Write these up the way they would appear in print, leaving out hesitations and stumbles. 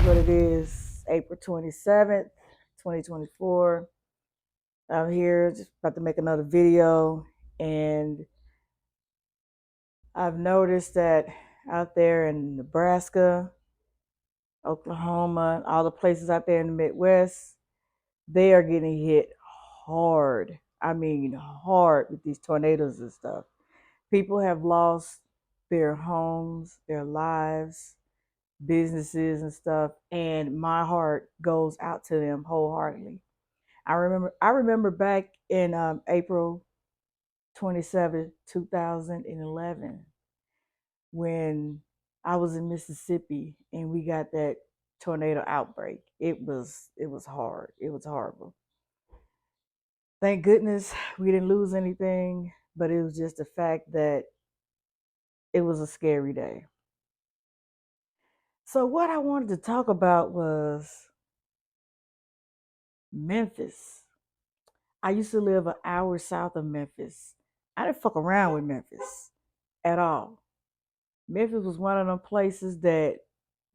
what it is, April 27th, 2024. I'm here just about to make another video, and I've noticed that out there in Nebraska, Oklahoma, all the places out there in the Midwest, they are getting hit hard. I mean, hard with these tornadoes and stuff. People have lost their homes, their lives, businesses and stuff, and my heart goes out to them wholeheartedly. I remember back in April 27th, 2011, when I was in Mississippi and we got that tornado outbreak. It was hard. It was horrible. Thank goodness we didn't lose anything, but it was just the fact that it was a scary day. So what I wanted to talk about was Memphis. I used to live an hour south of Memphis. I didn't fuck around with Memphis at all. Memphis was one of them places that,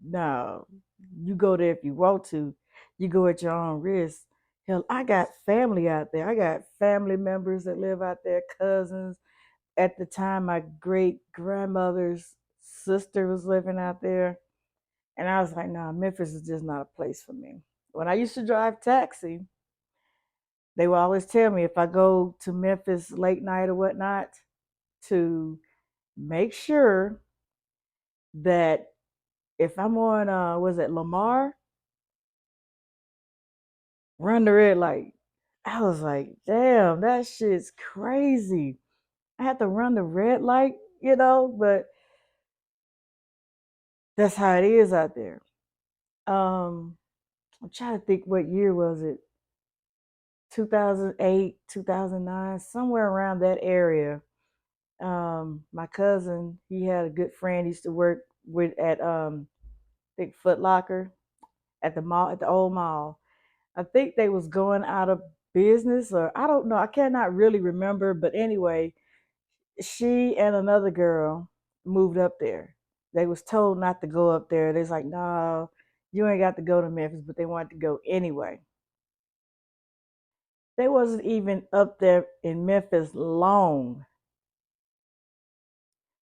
no, you go there if you want to. You go at your own risk. Hell, I got family out there. I got family members that live out there, cousins. At the time, my great grandmother's sister was living out there. And I was like, nah, Memphis is just not a place for me. When I used to drive taxi, they would always tell me if I go to Memphis late night or whatnot to make sure that if I'm on was it Lamar, run the red light. I was like, damn, that shit's crazy. I had to run the red light, but that's how it is out there. I'm trying to think what year was it? 2008, 2009, somewhere around that area. My cousin, he had a good friend he used to work with at I think Foot Locker at the mall, at the old mall. I think they was going out of business, or I don't know. I cannot really remember, but anyway, she and another girl moved up there. They was told not to go up there. They was like, no, you ain't got to go to Memphis, but they wanted to go anyway. They wasn't even up there in Memphis long.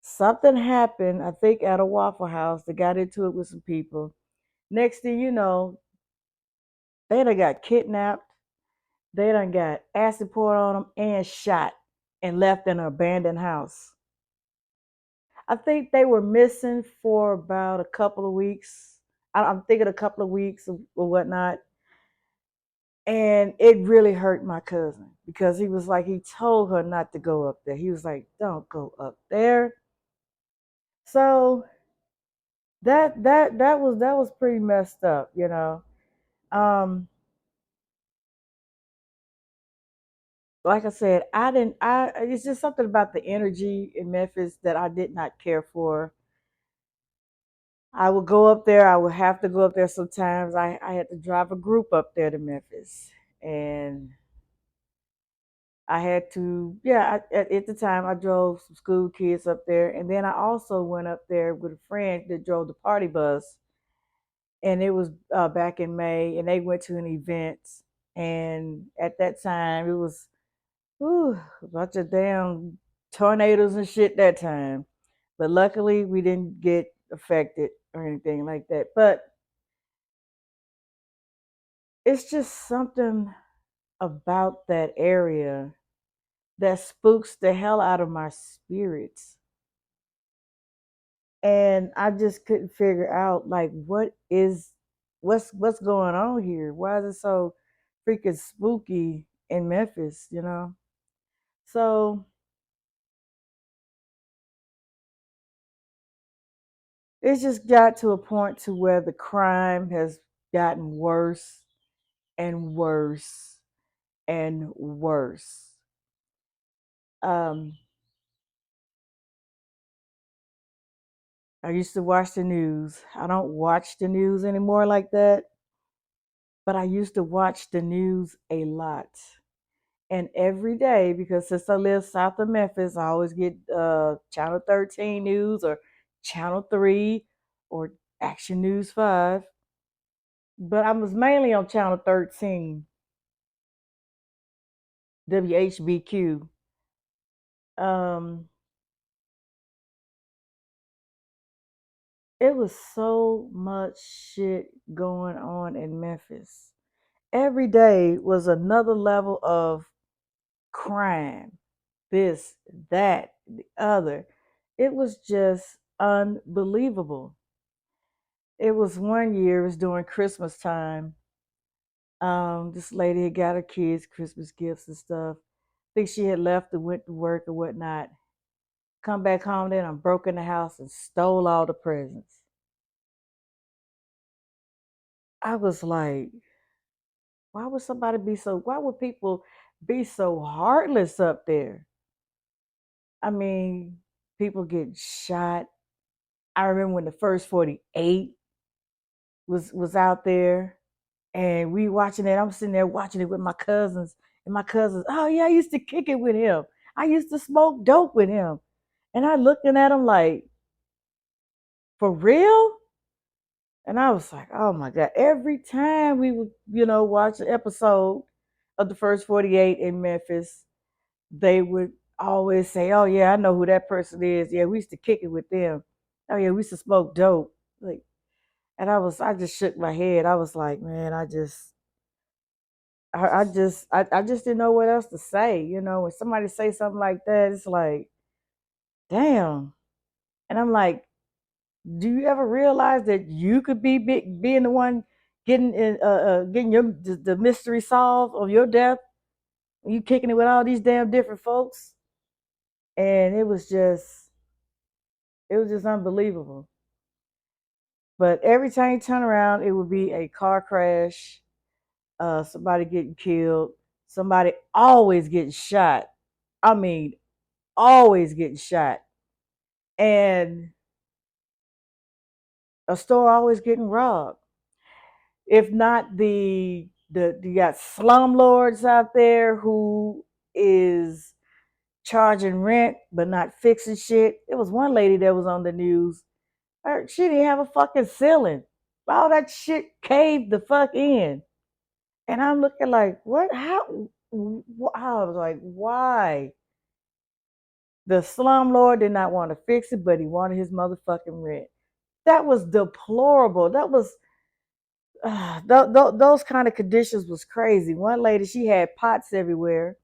Something happened, I think, at a Waffle House. They got into it with some people. Next thing you know, they done got kidnapped. They done got acid poured on them and shot and left in an abandoned house. I think they were missing for about a couple of weeks. I'm thinking a couple of weeks or whatnot. And it really hurt my cousin because he was like, he told her not to go up there. He was like, don't go up there. So that was pretty messed up. Um, like I said, I didn't. I it's just something about the energy in Memphis that I did not care for. I would go up there. I would have to go up there sometimes. I had to drive a group up there to Memphis, and I had to. Yeah, at the time I drove some school kids up there, and then I also went up there with a friend that drove the party bus, and it was back in May, and they went to an event, and at that time it was a bunch of damn tornadoes and shit that time. But luckily, we didn't get affected or anything like that. But it's just something about that area that spooks the hell out of my spirits. And I just couldn't figure out like what's going on here? Why is it so freaking spooky in Memphis? So it's just got to a point to where the crime has gotten worse and worse and worse. Um, I used to watch the news. I don't watch the news anymore like that, but I used to watch the news a lot. And every day, because since I live south of Memphis, I always get Channel 13 news or Channel 3 or Action News 5. But I was mainly on channel 13, WHBQ. Um, it was so much shit going on in Memphis. Every day was another level of crime. This, that, the other. It was just unbelievable. It was one year, it was during Christmas time. This lady had got her kids Christmas gifts and stuff. I think she had left and went to work or whatnot. Come back home, then I broke in the house and stole all the presents. I was like, why would people be so heartless up there? I mean, people getting shot. I remember when the first 48 was out there and we watching it. I'm sitting there watching it with my cousins, and my cousins, oh yeah, I used to kick it with him. I used to smoke dope with him. And I looking at him like, for real? And I was like, oh my God. Every time we would, watch an episode of the first 48 in Memphis, they would always say, oh yeah, I know who that person is. Yeah, we used to kick it with them. Oh yeah, we used to smoke dope. Like, and I just shook my head. I was like, man, I just didn't know what else to say. When somebody say something like that, it's like, damn. And I'm like, do you ever realize that you could be being the one getting the mystery solved of your death? You kicking it with all these damn different folks, and it was just unbelievable. But every time you turn around, it would be a car crash, somebody getting killed, somebody always getting shot. I mean, always getting shot, and a store always getting robbed. If not the you got slumlords out there who is charging rent but not fixing shit. There was one lady that was on the news. She didn't have a fucking ceiling. All that shit caved the fuck in. And I'm looking like, what? How? I was like, why? The slumlord did not want to fix it, but he wanted his motherfucking rent. That was deplorable. That was those kind of conditions was crazy. One lady, she had pots everywhere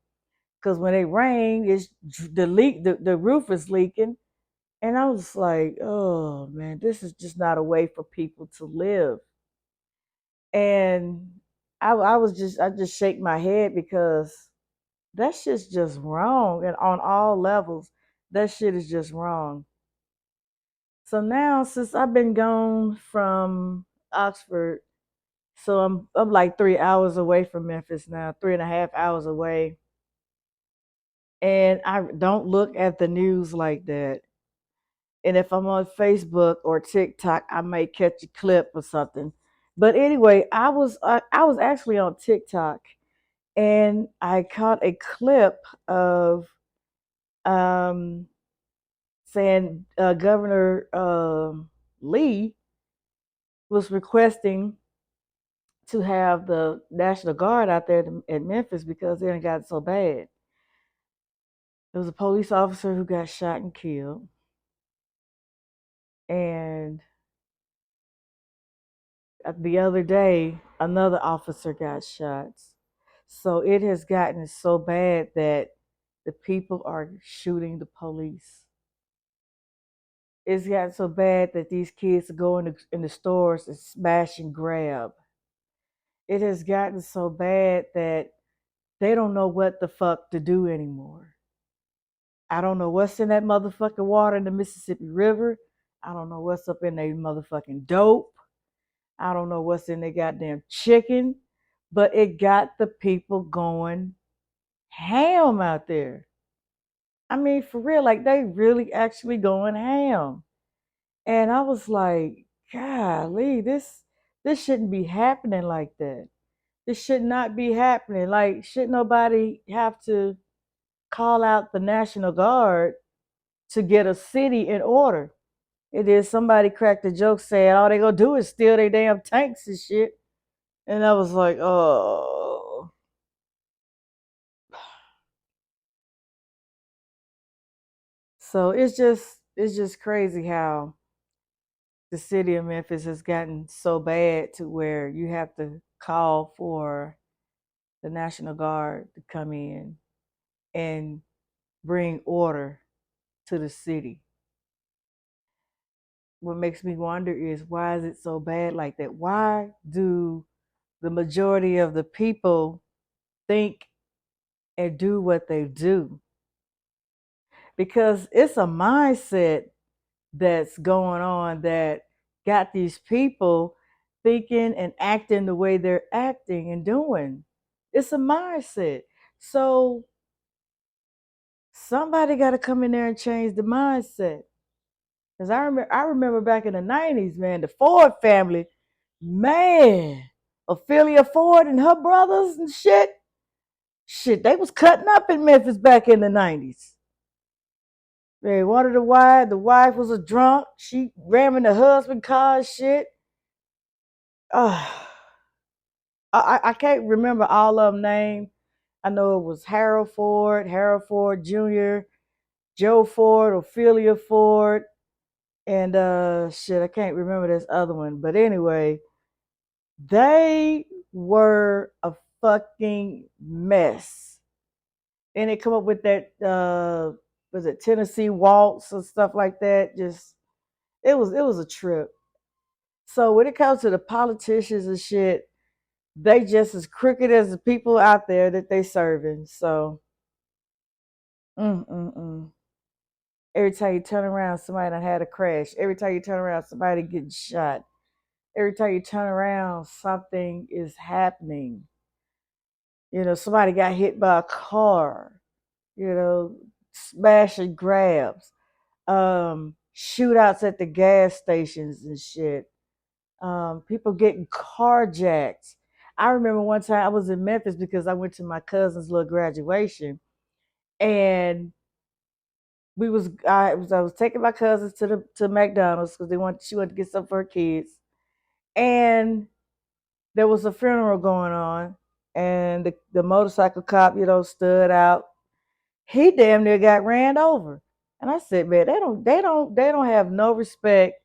because when it rained, it's the roof is leaking, and I was like, oh man, this is just not a way for people to live. And I just shake my head because that shit's just wrong, and on all levels, that shit is just wrong. So now, since I've been gone from Oxford, so I'm like 3 hours away from Memphis now, 3.5 hours away. And I don't look at the news like that. And if I'm on Facebook or TikTok, I may catch a clip or something. But anyway, I was actually on TikTok and I caught a clip of um, saying Governor Lee was requesting to have the National Guard out there at Memphis because it got so bad. There was a police officer who got shot and killed, and the other day another officer got shot. So it has gotten so bad that the people are shooting the police. It's gotten so bad that these kids are going in the stores and smash and grab. It has gotten so bad that they don't know what the fuck to do anymore. I don't know what's in that motherfucking water in the Mississippi River. I don't know what's up in their motherfucking dope. I don't know what's in their goddamn chicken. But it got the people going ham out there. I mean, for real, like they really actually going ham. And I was like, golly, this shouldn't be happening like that. This should not be happening. Like, should nobody have to call out the National Guard to get a city in order? It is somebody cracked a joke saying all they gonna do is steal their damn tanks and shit. And I was like, oh. So it's just crazy how the city of Memphis has gotten so bad to where you have to call for the National Guard to come in and bring order to the city. What makes me wonder is why is it so bad like that? Why do the majority of the people think and do what they do? Because it's a mindset that's going on that got these people thinking and acting the way they're acting and doing. It's a mindset. So somebody got to come in there and change the mindset. Because I remember back in the 90s, man, the Ford family, man, Ophelia Ford and her brothers and shit, they was cutting up in Memphis back in the 90s. Man, one of the wife was a drunk. She ramming the husband car and shit. Uh, I can't remember all of them names. I know it was Harold Ford Jr., Joe Ford, Ophelia Ford, and shit, I can't remember this other one. But anyway, they were a fucking mess. And they come up with that was it Tennessee waltz and stuff like that. Just it was a trip. So when it comes to the politicians and shit, they just as crooked as the people out there that they serving. So mm, mm, mm. Every time you turn around, somebody done had a crash. Every time you turn around, somebody getting shot. Every time you turn around, something is happening. Somebody got hit by a car. Smash and grabs, shootouts at the gas stations and shit. People getting carjacked. I remember one time I was in Memphis because I went to my cousin's little graduation, and I was taking my cousins to McDonald's because she wanted to get something for her kids, and there was a funeral going on, and the motorcycle cop stood out. He damn near got ran over, and I said, man, they don't have no respect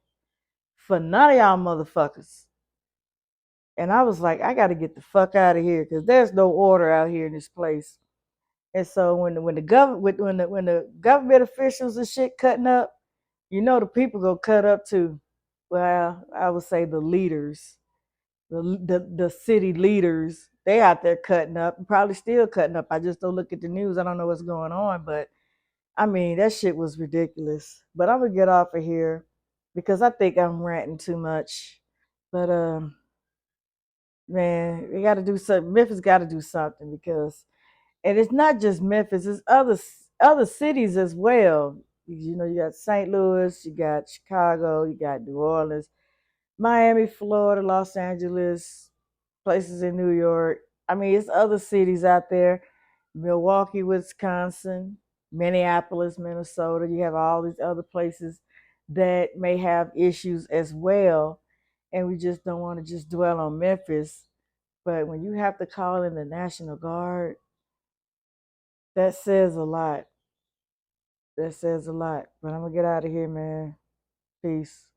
for none of y'all motherfuckers. And I was like, I got to get the fuck out of here because there's no order out here in this place. And so when the government officials and shit cutting up, the people go cut up too. Well, I would say the leaders, the city leaders, they out there cutting up, probably still cutting up. I just don't look at the news. I don't know what's going on, but I mean that shit was ridiculous. But I'm gonna get off of here because I think I'm ranting too much. But man, we got to do something. Memphis got to do something because, and it's not just Memphis; it's other cities as well. You got St. Louis, you got Chicago, you got New Orleans, Miami, Florida, Los Angeles, places in New York. I mean, it's other cities out there. Milwaukee, Wisconsin, Minneapolis, Minnesota. You have all these other places that may have issues as well. And we just don't want to just dwell on Memphis. But when you have to call in the National Guard, that says a lot. That says a lot. But I'm going to get out of here, man. Peace.